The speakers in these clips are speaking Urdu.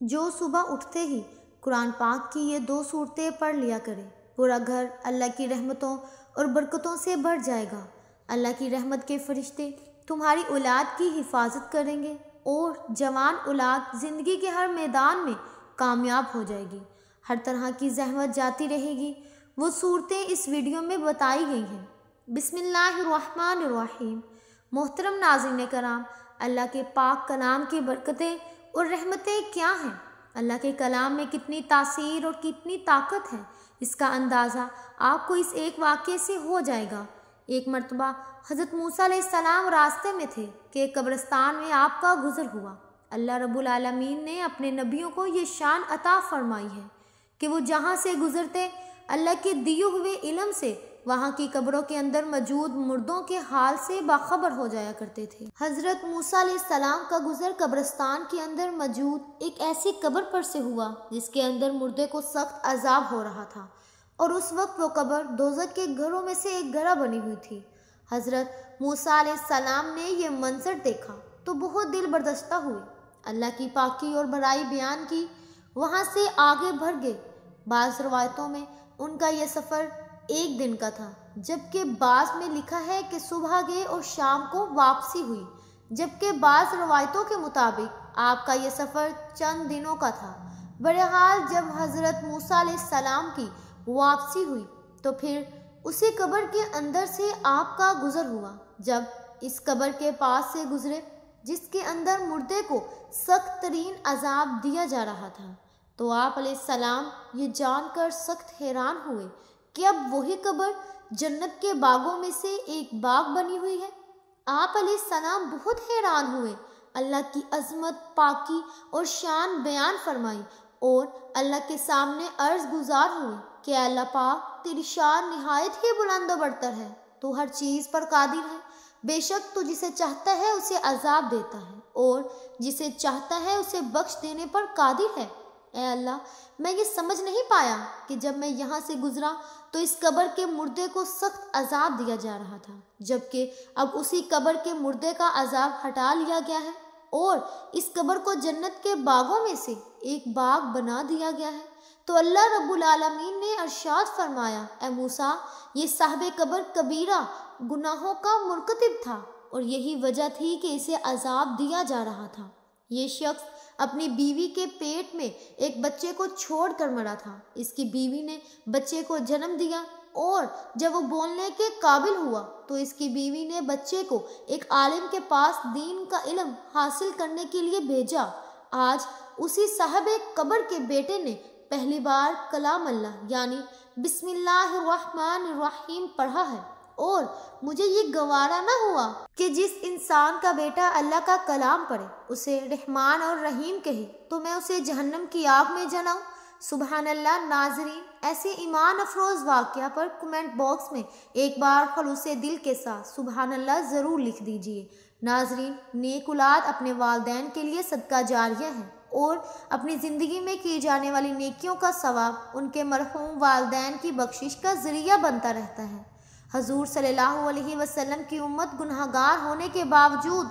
جو صبح اٹھتے ہی قرآن پاک کی یہ 2 صورتیں پڑھ لیا کرے، پورا گھر اللہ کی رحمتوں اور برکتوں سے بھر جائے گا۔ اللہ کی رحمت کے فرشتے تمہاری اولاد کی حفاظت کریں گے اور جوان اولاد زندگی کے ہر میدان میں کامیاب ہو جائے گی، ہر طرح کی زحمت جاتی رہے گی۔ وہ صورتیں اس ویڈیو میں بتائی گئی ہیں۔ بسم اللہ الرحمن الرحیم۔ محترم ناظرین کرام، اللہ کے پاک کلام کی برکتیں اور رحمتیں کیا ہیں؟ اللہ کے کلام میں کتنی تاثیر اور کتنی طاقت ہے، اس کا اندازہ آپ کو اس ایک واقعے سے ہو جائے گا۔ ایک مرتبہ حضرت موسیٰ علیہ السلام راستے میں تھے کہ ایک قبرستان میں آپ کا گزر ہوا۔ اللہ رب العالمین نے اپنے نبیوں کو یہ شان عطا فرمائی ہے کہ وہ جہاں سے گزرتے اللہ کے دیے ہوئے علم سے وہاں کی قبروں کے اندر موجود مردوں کے حال سے باخبر ہو جایا کرتے تھے۔ حضرت موسیٰ علیہ السلام کا گزر قبرستان کے اندر موجود ایک ایسی قبر پر سے ہوا جس کے اندر مردے کو سخت عذاب ہو رہا تھا، اور اس وقت وہ قبر دوزخ کے گھروں میں سے ایک گھرا بنی ہوئی تھی۔ حضرت موسیٰ علیہ السلام نے یہ منظر دیکھا تو بہت دل برداشتہ ہوئے، اللہ کی پاکی اور بڑائی بیان کی، وہاں سے آگے بڑھ گئے۔ بعض روایتوں میں ان کا یہ سفر 1 دن کا تھا، جبکہ بعض میں لکھا ہے کہ صبح گئے اور شام کو واپسی ہوئی، جبکہ بعض روایتوں کے مطابق آپ کا یہ سفر چند دنوں کا تھا۔ بہرحال جب حضرت موسیٰ علیہ السلام کی واپسی ہوئی تو پھر اسی قبر کے اندر سے آپ کا گزر ہوا۔ جب اس قبر کے پاس سے گزرے جس کے اندر مردے کو سخت ترین عذاب دیا جا رہا تھا، تو آپ علیہ السلام یہ جان کر سخت حیران ہوئے کہ اب وہی قبر جنت کے باغوں میں سے ایک باغ بنی ہوئی ہے۔ آپ علیہ السلام بہت حیران ہوئے، اللہ کی عظمت، پاکی اور شان بیان فرمائی اور اللہ کے سامنے عرض گزار ہوئے کہ اللہ پاک، تیری شان نہایت ہی بلند و برتر ہے، تو ہر چیز پر قادر ہے۔ بے شک تو جسے چاہتا ہے اسے عذاب دیتا ہے اور جسے چاہتا ہے اسے بخش دینے پر قادر ہے۔ اے اللہ، میں یہ سمجھ نہیں پایا کہ جب میں یہاں سے گزرا تو اس قبر کے مردے کو سخت عذاب دیا جا رہا تھا، جبکہ اب اسی قبر کے مردے کا عذاب ہٹا لیا گیا ہے اور اس قبر کو جنت کے باغوں میں سے ایک باغ بنا دیا گیا ہے۔ تو اللہ رب العالمین نے ارشاد فرمایا، اے موسیٰ، یہ صاحب قبر کبیرہ گناہوں کا مرتکب تھا اور یہی وجہ تھی کہ اسے عذاب دیا جا رہا تھا۔ یہ شخص اپنی بیوی کے پیٹ میں ایک بچے کو چھوڑ کر مرا تھا۔ اس کی بیوی نے بچے کو جنم دیا اور جب وہ بولنے کے قابل ہوا تو اس کی بیوی نے بچے کو ایک عالم کے پاس دین کا علم حاصل کرنے کے لیے بھیجا۔ آج اسی صاحب قبر کے بیٹے نے پہلی بار کلام اللہ یعنی بسم اللہ الرحمن الرحیم پڑھا ہے، اور مجھے یہ گوارا نہ ہوا کہ جس انسان کا بیٹا اللہ کا کلام پڑھے، اسے رحمان اور رحیم کہے، تو میں اسے جہنم کی آگ میں جلاؤں۔ سبحان اللہ۔ ناظرین، ایسے ایمان افروز واقعہ پر کمنٹ باکس میں ایک بار خلوص دل کے ساتھ سبحان اللہ ضرور لکھ دیجئے۔ ناظرین، نیک اولاد اپنے والدین کے لیے صدقہ جاریہ ہے اور اپنی زندگی میں کی جانے والی نیکیوں کا ثواب ان کے مرحوم والدین کی بخشش کا ذریعہ بنتا رہتا ہے۔ حضور صلی اللہ علیہ وسلم کی امت گناہگار ہونے کے باوجود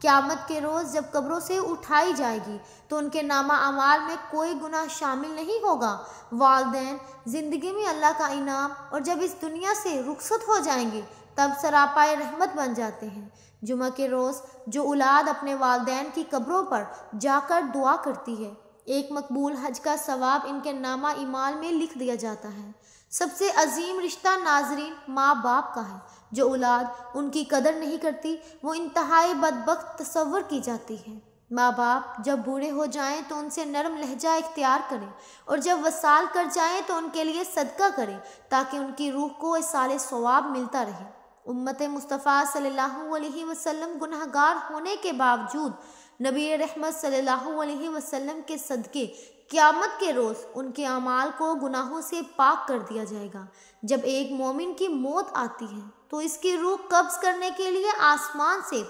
قیامت کے روز جب قبروں سے اٹھائی جائے گی تو ان کے نامہ اعمال میں کوئی گناہ شامل نہیں ہوگا۔ والدین زندگی میں اللہ کا انعام، اور جب اس دنیا سے رخصت ہو جائیں گے تب سراپائے رحمت بن جاتے ہیں۔ جمعہ کے روز جو اولاد اپنے والدین کی قبروں پر جا کر دعا کرتی ہے، ایک مقبول حج کا ثواب ان کے نامہ اعمال میں لکھ دیا جاتا ہے۔ سب سے عظیم رشتہ ناظرین ماں باپ کا ہے۔ جو اولاد ان کی قدر نہیں کرتی وہ انتہائی بدبخت تصور کی جاتی ہے۔ ماں باپ جب بوڑھے ہو جائیں تو ان سے نرم لہجہ اختیار کریں، اور جب وصال کر جائیں تو ان کے لیے صدقہ کریں تاکہ ان کی روح کو ایصال ثواب ملتا رہے۔ امت مصطفیٰ صلی اللہ علیہ وسلم گناہگار ہونے کے باوجود نبی رحمت صلی اللہ علیہ وسلم کے صدقے قیامت کے روز ان کے اعمال کو گناہوں سے پاک کر دیا جائے گا۔ جب ایک مومن کی موت آتی ہے تو اس کی روح قبض کرنے کے لیے آسمان سے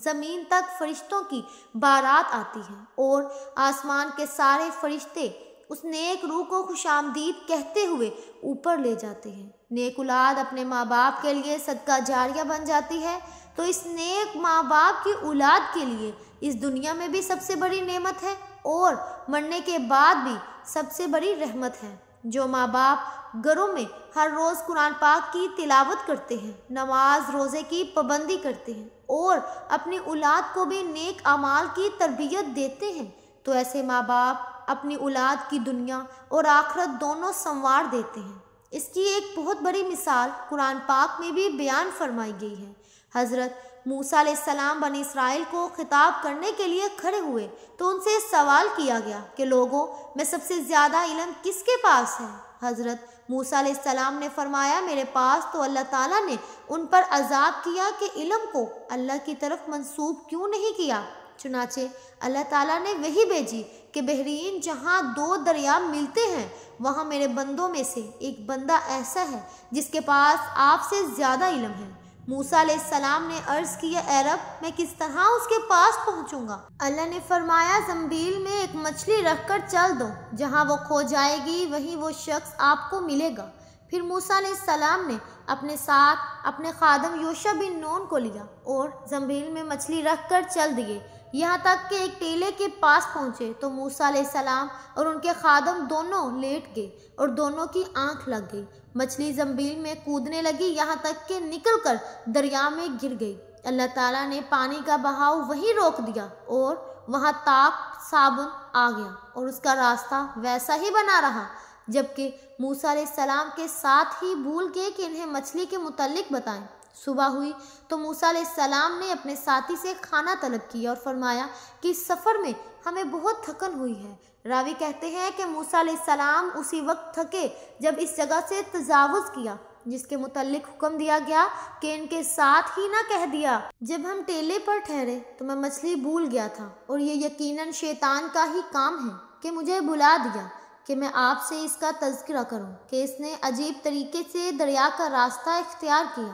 زمین تک فرشتوں کی بارات آتی ہے، اور آسمان کے سارے فرشتے اس نیک روح کو خوش آمدید کہتے ہوئے اوپر لے جاتے ہیں۔ نیک اولاد اپنے ماں باپ کے لیے صدقہ جاریہ بن جاتی ہے، تو اس نیک ماں باپ کی اولاد کے لیے اس دنیا میں بھی سب سے بڑی نعمت ہے۔ اور مرنے کے بعد بھی سب سے بڑی رحمت ہے۔ جو ماں باپ گھروں میں ہر روز قرآن پاک کی تلاوت کرتے ہیں، نماز روزے کی پابندی کرتے ہیں اور اپنی اولاد کو بھی نیک اعمال کی تربیت دیتے ہیں، تو ایسے ماں باپ اپنی اولاد کی دنیا اور آخرت دونوں سنوار دیتے ہیں۔ اس کی ایک بہت بڑی مثال قرآن پاک میں بھی بیان فرمائی گئی ہے۔ حضرت موسیٰ علیہ السلام بنی اسرائیل کو خطاب کرنے کے لیے کھڑے ہوئے تو ان سے سوال کیا گیا کہ لوگوں میں سب سے زیادہ علم کس کے پاس ہے؟ حضرت موسیٰ علیہ السلام نے فرمایا، میرے پاس تو اللہ تعالیٰ نے ان پر عذاب کیا کہ علم کو اللہ کی طرف منسوب کیوں نہیں کیا۔ چنانچہ اللہ تعالیٰ نے وحی بھیجی کہ بحرین جہاں دو دریا ملتے ہیں وہاں میرے بندوں میں سے ایک بندہ ایسا ہے جس کے پاس آپ سے زیادہ علم ہے۔ موسیٰ علیہ السلام نے عرض کیا، اے رب میں کس طرح اس کے پاس پہنچوں گا؟ اللہ نے فرمایا، زنبیل میں ایک مچھلی رکھ کر چل دو، جہاں وہ کھو جائے گی وہیں وہ شخص آپ کو ملے گا۔ پھر موسیٰ علیہ السلام نے اپنے ساتھ اپنے خادم یوشع بن نون کو لیا اور زنبیل میں مچھلی رکھ کر چل دیے، یہاں تک کہ ایک ٹیلے کے پاس پہنچے تو موسیٰ علیہ السلام اور ان کے خادم دونوں لیٹ گئے اور دونوں کی آنکھ لگ گئی۔ مچھلی زنبیل میں کودنے لگی یہاں تک کہ نکل کر دریا میں گر گئی۔ اللہ تعالیٰ نے پانی کا بہاؤ وہیں روک دیا اور وہاں تاپ صابن آ گیا اور اس کا راستہ ویسا ہی بنا رہا، جبکہ موسیٰ علیہ السلام کے ساتھ ہی بھول گئے کہ انہیں مچھلی کے متعلق بتائیں۔ صبح ہوئی تو موسیٰ علیہ السلام نے اپنے ساتھی سے کھانا طلب کیا اور فرمایا کہ اس سفر میں ہمیں بہت تھکن ہوئی ہے۔ راوی کہتے ہیں کہ موسیٰ علیہ السلام اسی وقت تھکے جب اس جگہ سے تجاوز کیا جس کے متعلق حکم دیا گیا کہ ان کے ساتھ ہی نہ کہہ دیا۔ جب ہم ٹیلے پر ٹھہرے تو میں مچھلی بھول گیا تھا اور یہ یقیناً شیطان کا ہی کام ہے کہ مجھے بلا دیا کہ میں آپ سے اس کا تذکرہ کروں کہ اس نے عجیب طریقے سے دریا کا راستہ اختیار کیا۔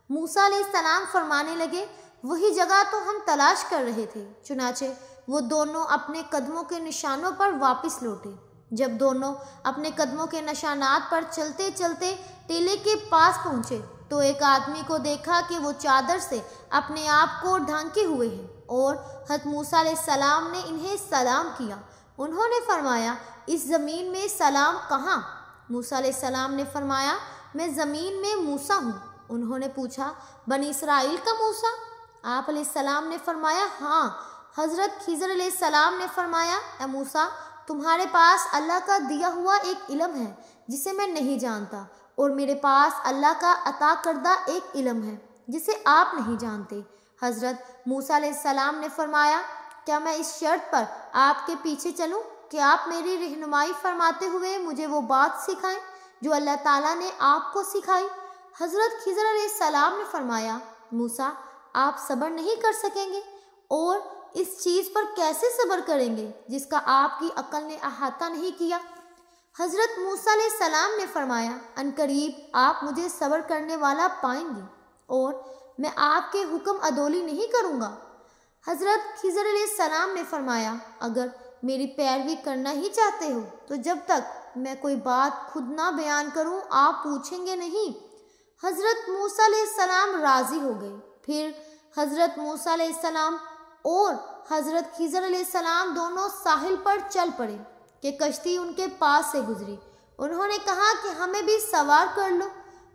موسیٰ علیہ السلام فرمانے لگے، وہی جگہ تو ہم تلاش کر رہے تھے۔ چنانچہ وہ دونوں اپنے قدموں کے نشانوں پر واپس لوٹے۔ جب دونوں اپنے قدموں کے نشانات پر چلتے چلتے ٹیلے کے پاس پہنچے تو ایک آدمی کو دیکھا کہ وہ چادر سے اپنے آپ کو ڈھانکے ہوئے ہیں اور حضرت موسیٰ علیہ السلام نے انہیں سلام کیا۔ انہوں نے فرمایا، اس زمین میں سلام کہاں؟ موسیٰ علیہ السلام نے فرمایا، میں زمین میں موسیٰ ہوں۔ انہوں نے پوچھا، بنی اسرائیل کا موسیٰ؟ آپ علیہ السلام نے فرمایا، ہاں۔ حضرت خضر علیہ السلام نے فرمایا، اے موسیٰ، تمہارے پاس اللہ کا دیا ہوا ایک علم ہے جسے میں نہیں جانتا، اور میرے پاس اللہ کا عطا کردہ ایک علم ہے جسے آپ نہیں جانتے۔ حضرت موسیٰ علیہ السلام نے فرمایا، کیا میں اس شرط پر آپ کے پیچھے چلوں کہ آپ میری رہنمائی فرماتے ہوئے مجھے وہ بات سکھائیں جو اللہ تعالیٰ نے آپ کو سکھائی؟ حضرت خضر علیہ السلام نے فرمایا، موسیٰ، آپ صبر نہیں کر سکیں گے اور اس چیز پر کیسے صبر کریں گے جس کا آپ کی عقل نے احاطہ نہیں کیا؟ حضرت موسیٰ علیہ السلام نے فرمایا، عنقریب آپ مجھے صبر کرنے والا پائیں گے اور میں آپ کے حکم عدولی نہیں کروں گا۔ حضرت خضر علیہ السلام نے فرمایا، اگر میری پیروی کرنا ہی چاہتے ہو تو جب تک میں کوئی بات خود نہ بیان کروں آپ پوچھیں گے نہیں۔ حضرت موسیٰ علیہ السلام راضی ہو گئے۔ پھر حضرت موسیٰ علیہ السلام اور حضرت خضر علیہ السلام دونوں ساحل پر چل پڑے کہ کشتی ان کے پاس سے گزری۔ انہوں نے کہا کہ ہمیں بھی سوار کر لو۔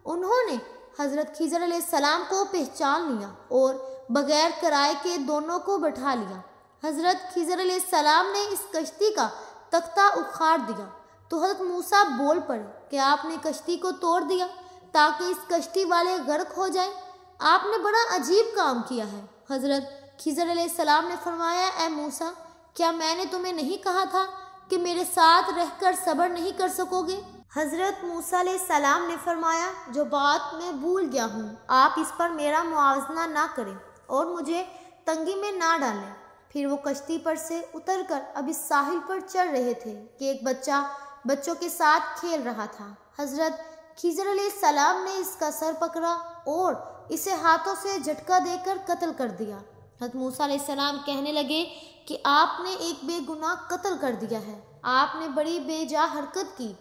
انہوں نے حضرت خضر علیہ السلام کو پہچان لیا اور بغیر کرائے کے دونوں کو بٹھا لیا۔ حضرت خضر علیہ السلام نے اس کشتی کا تختہ اکھاڑ دیا تو حضرت موسیٰ بول پڑے کہ آپ نے کشتی کو توڑ دیا تاکہ اس کشتی والے غرق ہو جائیں۔ آپ نے بڑا عجیب کام کیا ہے۔ حضرت خضر علیہ السلام نے فرمایا، اے موسیٰ، کیا میں نے تمہیں نہیں کہا تھا کہ میرے ساتھ رہ کر صبر نہیں کر سکو گے؟ حضرت موسیٰ علیہ السلام نے فرمایا، جو بات میں بھول گیا ہوں آپ اس پر میرا موازنہ نہ کریں اور مجھے تنگی میں نہ ڈالیں۔ پھر وہ کشتی پر سے اتر کر اب اس ساحل پر چل رہے تھے کہ ایک بچہ بچوں کے ساتھ کھیل رہا تھا۔ حضرت خضر علیہ السلام نے اس کا سر پکڑا اور اسے ہاتھوں سے جھٹکا دے کر قتل کر دیا۔ حضرت موسیٰ علیہ السلام کہنے لگے کہ آپ نے ایک بے گناہ قتل کر دیا ہے، آپ نے بڑی بے جا حرکت کی۔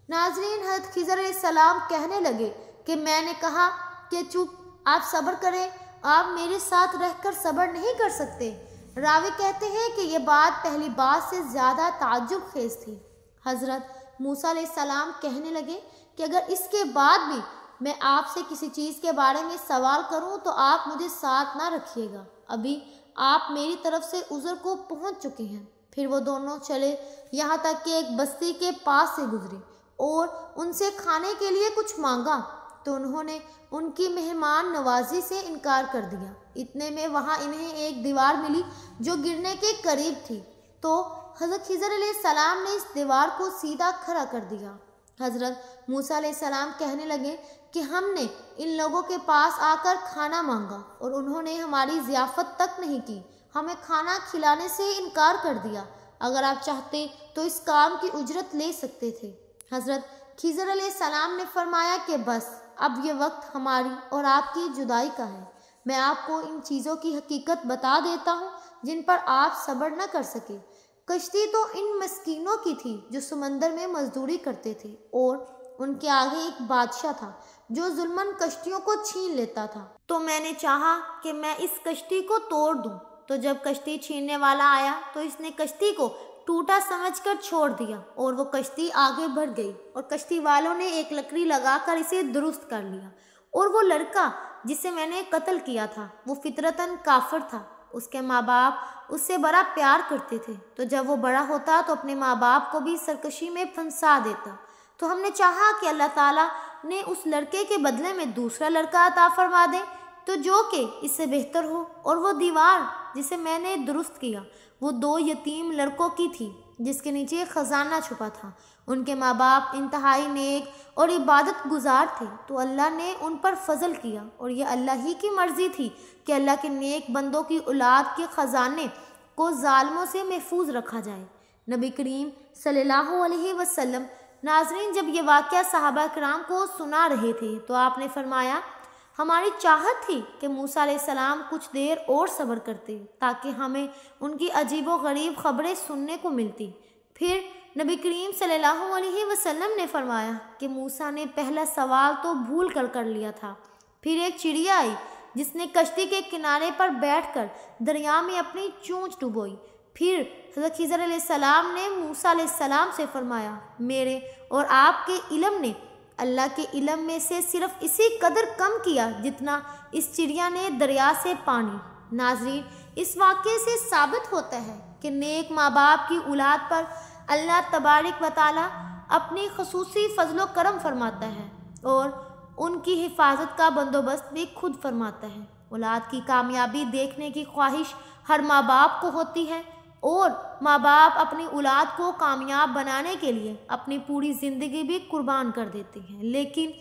ناظرین، حضرت خضر علیہ السلام کہنے لگے کہ میں نے کہا کہ چپ، آپ صبر کریں، آپ میرے ساتھ رہ کر صبر نہیں کر سکتے۔ راوی کہتے ہیں کہ یہ بات پہلی بات سے زیادہ تعجب خیز تھی۔ حضرت موسیٰ علیہ السلام کہنے لگے کہ اگر اس کے بعد بھی میں آپ سے کسی چیز کے بارے میں سوال کروں تو آپ مجھے ساتھ نہ رکھیے گا، ابھی آپ میری طرف سے عذر کو پہنچ چکے ہیں۔ پھر وہ دونوں چلے یہاں تک کہ ایک بستی کے پاس سے گزرے اور ان سے کھانے کے لیے کچھ مانگا تو انہوں نے ان کی مہمان نوازی سے انکار کر دیا۔ اتنے میں وہاں انہیں ایک دیوار ملی جو گرنے کے قریب تھی، تو حضرت خضر علیہ السلام نے اس دیوار کو سیدھا کھڑا کر دیا۔ حضرت موسیٰ علیہ السلام کہنے لگے کہ ہم نے ان لوگوں کے پاس آ کر کھانا مانگا اور انہوں نے ہماری ضیافت تک نہیں کی، ہمیں کھانا کھلانے سے انکار کر دیا۔ اگر آپ چاہتے تو اس کام کی اجرت لے سکتے تھے۔ حضرت خضر علیہ السلام نے فرمایا کہ بس اب یہ وقت ہماری اور آپ کی جدائی کا ہے۔ میں آپ کو ان چیزوں کی حقیقت بتا دیتا ہوں جن پر آپ صبر نہ کر سکے۔ کشتی تو ان مسکینوں کی تھی جو سمندر میں مزدوری کرتے تھے، اور ان کے آگے ایک بادشاہ تھا جو ظلماً کشتیوں کو چھین لیتا تھا۔ تو میں نے چاہا کہ میں اس کشتی کو توڑ دوں، تو جب کشتی چھیننے والا آیا تو اس نے کشتی کو ٹوٹا سمجھ کر چھوڑ دیا اور وہ کشتی آگے بڑھ گئی، اور کشتی والوں نے ایک لکڑی لگا کر اسے درست کر لیا۔ اور وہ لڑکا جسے میں نے قتل کیا تھا وہ فطرتاً کافر تھا۔ اس کے ماں باپ اس سے بڑا پیار کرتے تھے، تو جب وہ بڑا ہوتا تو اپنے ماں باپ کو بھی سرکشی میں پھنسا دیتا۔ تو ہم نے چاہا کہ اللہ تعالیٰ نے اس لڑکے کے بدلے میں دوسرا لڑکا عطا فرما دے تو جو کہ اس سے بہتر ہو، اور وہ دیوار جسے میں نے درست کیا وہ 2 یتیم لڑکوں کی تھی جس کے نیچے خزانہ چھپا تھا۔ ان کے ماں باپ انتہائی نیک اور عبادت گزار تھے، تو اللہ نے ان پر فضل کیا، اور یہ اللہ ہی کی مرضی تھی کہ اللہ کے نیک بندوں کی اولاد کے خزانے کو ظالموں سے محفوظ رکھا جائے۔ نبی کریم صلی اللہ علیہ وسلم ناظرین جب یہ واقعہ صحابہ کرام کو سنا رہے تھے تو آپ نے فرمایا، ہماری چاہت تھی کہ موسیٰ علیہ السلام کچھ دیر اور صبر کرتے تاکہ ہمیں ان کی عجیب و غریب خبریں سننے کو ملتی۔ پھر نبی کریم صلی اللہ علیہ وسلم نے فرمایا کہ موسیٰ نے پہلا سوال تو بھول کر لیا تھا۔ پھر ایک چڑیا آئی جس نے کشتی کے کنارے پر بیٹھ کر دریا میں اپنی چونچ ڈبوئی۔ پھر حضرت خضر علیہ السلام نے موسیٰ علیہ السلام سے فرمایا، میرے اور آپ کے علم نے اللہ کے علم میں سے صرف اسی قدر کم کیا جتنا اس چڑیا نے دریا سے پانی۔ ناظرین اس واقعے سے ثابت ہوتا ہے کہ نیک ماں باپ کی اولاد پر اللہ تبارک و تعالی اپنی خصوصی فضل و کرم فرماتا ہے اور ان کی حفاظت کا بندوبست بھی خود فرماتا ہے۔ اولاد کی کامیابی دیکھنے کی خواہش ہر ماں باپ کو ہوتی ہے، اور ماں باپ اپنی اولاد کو کامیاب بنانے کے لیے اپنی پوری زندگی بھی قربان کر دیتے ہیں، لیکن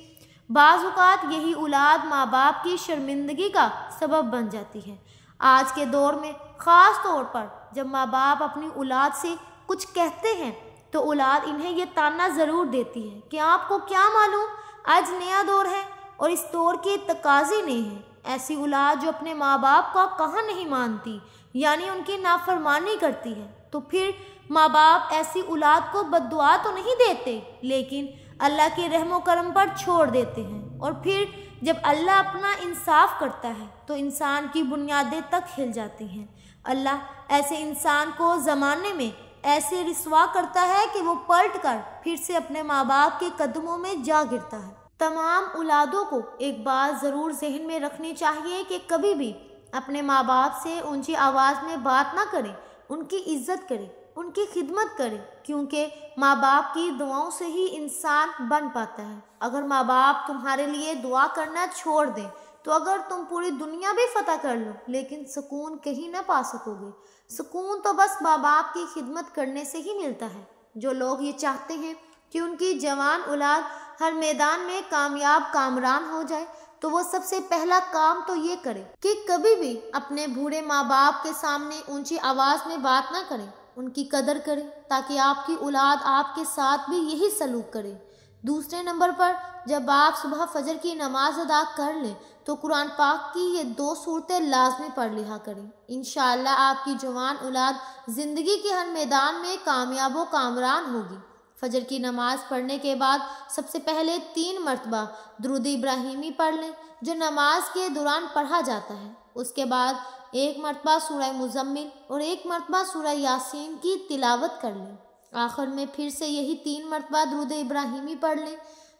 بعض اوقات یہی اولاد ماں باپ کی شرمندگی کا سبب بن جاتی ہے۔ آج کے دور میں خاص طور پر جب ماں باپ اپنی اولاد سے کچھ کہتے ہیں تو اولاد انہیں یہ طعنہ ضرور دیتی ہے کہ آپ کو کیا معلوم، آج نیا دور ہے اور اس دور کے تقاضے نئے ہیں۔ ایسی اولاد جو اپنے ماں باپ کا کہا نہیں مانتی، یعنی ان کی نافرمانی کرتی ہے، تو پھر ماں باپ ایسی اولاد کو بد دعا تو نہیں دیتے لیکن اللہ کے رحم و کرم پر چھوڑ دیتے ہیں، اور پھر جب اللہ اپنا انصاف کرتا ہے تو انسان کی بنیادیں تک ہل جاتی ہیں۔ اللہ ایسے انسان کو زمانے میں ایسے رسوا کرتا ہے کہ وہ پلٹ کر پھر سے اپنے ماں باپ کے قدموں میں جا گرتا ہے۔ تمام اولادوں کو ایک بات ضرور ذہن میں رکھنی چاہیے کہ کبھی بھی اپنے ماں باپ سے اونچی آواز میں بات نہ کریں، ان کی عزت کریں، ان کی خدمت کریں، کیونکہ ماں باپ کی دعاؤں سے ہی انسان بن پاتا ہے۔ اگر ماں باپ تمہارے لیے دعا کرنا چھوڑ دیں تو اگر تم پوری دنیا بھی فتح کر لو لیکن سکون کہیں نہ پا سکو گے۔ سکون تو بس ماں باپ کی خدمت کرنے سے ہی ملتا ہے۔ جو لوگ یہ چاہتے ہیں کہ ان کی جوان اولاد ہر میدان میں کامیاب کامران ہو جائے تو وہ سب سے پہلا کام تو یہ کرے کہ کبھی بھی اپنے بوڑھے ماں باپ کے سامنے اونچی آواز میں بات نہ کریں، ان کی قدر کریں تاکہ آپ کی اولاد آپ کے ساتھ بھی یہی سلوک کرے۔ دوسرے نمبر پر جب آپ صبح فجر کی نماز ادا کر لیں تو قرآن پاک کی یہ 2 صورتیں لازمی پڑھ لیا کریں۔ انشاءاللہ آپ کی جوان اولاد زندگی کے ہر میدان میں کامیاب و کامران ہوگی۔ فجر کی نماز پڑھنے کے بعد سب سے پہلے 3 مرتبہ درود ابراہیمی پڑھ لیں جو نماز کے دوران پڑھا جاتا ہے۔ اس کے بعد ایک مرتبہ سورہ مزمل اور ایک مرتبہ سورہ یاسین کی تلاوت کر لیں۔ آخر میں پھر سے یہی 3 مرتبہ درود ابراہیمی پڑھ لیں۔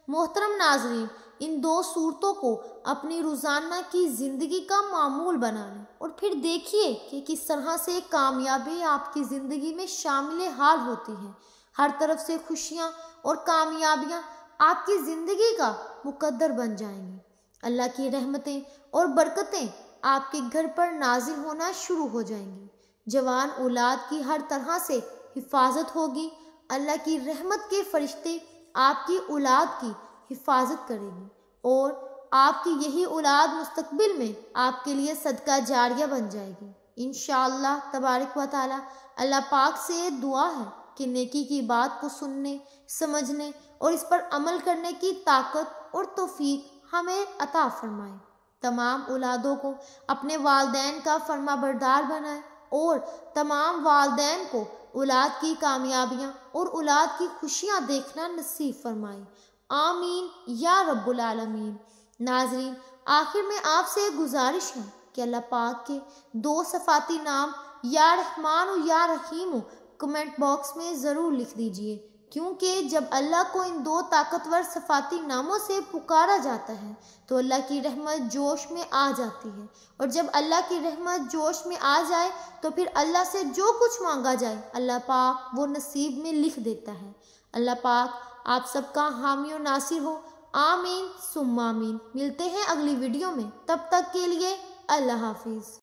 محترم ناظرین، ان 2 صورتوں کو اپنی روزانہ کی زندگی کا معمول بنا لیں اور پھر دیکھیے کہ کس طرح سے کامیابی آپ کی زندگی میں شامل حال ہوتی ہے۔ ہر طرف سے خوشیاں اور کامیابیاں آپ کی زندگی کا مقدر بن جائیں گی۔ اللہ کی رحمتیں اور برکتیں آپ کے گھر پر نازل ہونا شروع ہو جائیں گی۔ جوان اولاد کی ہر طرح سے حفاظت ہوگی۔ اللہ کی رحمت کے فرشتے آپ کی اولاد کی حفاظت کریں گی اور آپ کی یہی اولاد مستقبل میں آپ کے لیے صدقہ جاریہ بن جائے گی انشاءاللہ تبارک و تعالی۔ اللہ پاک سے دعا ہے کہ نیکی کی بات کو سننے، سمجھنے اور اس پر عمل کرنے کی طاقت اور توفیق ہمیں عطا فرمائے۔ تمام اولادوں کو اپنے والدین کا فرما بردار بنائے اور تمام والدین کو اولاد کی کامیابیاں اور اولاد کی خوشیاں دیکھنا نصیب فرمائے۔ آمین یا رب العالمین۔ ناظرین، آخر میں آپ سے گزارش ہے کہ اللہ پاک کے 2 صفاتی نام یا رحمان و یا رحیم کمنٹ باکس میں ضرور لکھ دیجئے، کیونکہ جب اللہ کو ان 2 طاقتور صفاتی ناموں سے پکارا جاتا ہے تو اللہ کی رحمت جوش میں آ جاتی ہے، اور جب اللہ کی رحمت جوش میں آ جائے تو پھر اللہ سے جو کچھ مانگا جائے اللہ پاک وہ نصیب میں لکھ دیتا ہے۔ اللہ پاک آپ سب کا حامی و ناصر ہو، آمین ثم آمین۔ ملتے ہیں اگلی ویڈیو میں، تب تک کے لیے اللہ حافظ۔